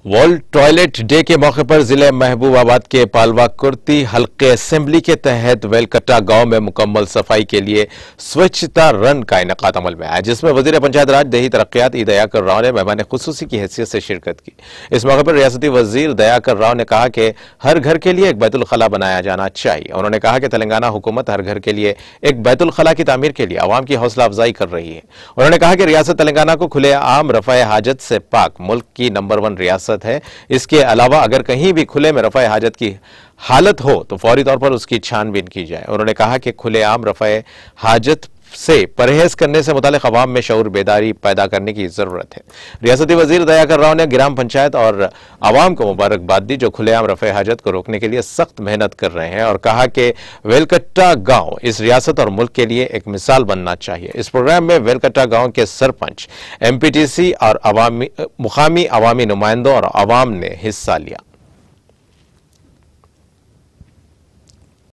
World toilet day के मौके पर जिले महबूबाबाद के पालवा कुर्ती हल्के असेंबली के तहत वेलकट्टा गांव में मुकम्मल सफाई के लिए स्वच्छता रन का इनेकाद अमल में आया, जिसमें वजीर पंचायत राज देही तरक्यात ई दयाकर राव ने मेहमान खुसूसी की हैसियत से शिरकत की। इस मौके पर रियासती वजीर दयाकर राव ने कहा कि हर घर के लिए एक बैतुल खला बनाया जाना चाहिए। उन्होंने कहा कि तेलंगाना हुकूमत हर घर के लिए एक बैतुल खला की तामीर के लिए आवाम की हौसला अफजाई कर रही है। उन्होंने कहा कि रियासत तेलंगाना को खुले आम रफ़ाए हाजत से पाक मुल्क की नंबर 1 रियासत है। इसके अलावा अगर कहीं भी खुले में रफ़ाए हाजत की हालत हो तो फौरी तौर पर उसकी छानबीन की जाए। उन्होंने कहा कि खुले आम रफ़ाए हाजत से परहेज करने से मुतालिक अवाम में शऊर बेदारी पैदा करने की जरूरत है। रियासती वजीर दयाकर राव ने ग्राम पंचायत और अवाम को मुबारकबाद दी जो खुलेआम रफ़े हाजत को रोकने के लिए सख्त मेहनत कर रहे हैं, और कहा कि वेलकट्टा गांव इस रियासत और मुल्क के लिए एक मिसाल बनना चाहिए। इस प्रोग्राम में वेलकट्टा गांव के सरपंच, MPTC और मुकामी अवामी नुमाइंदों और अवाम ने हिस्सा लिया।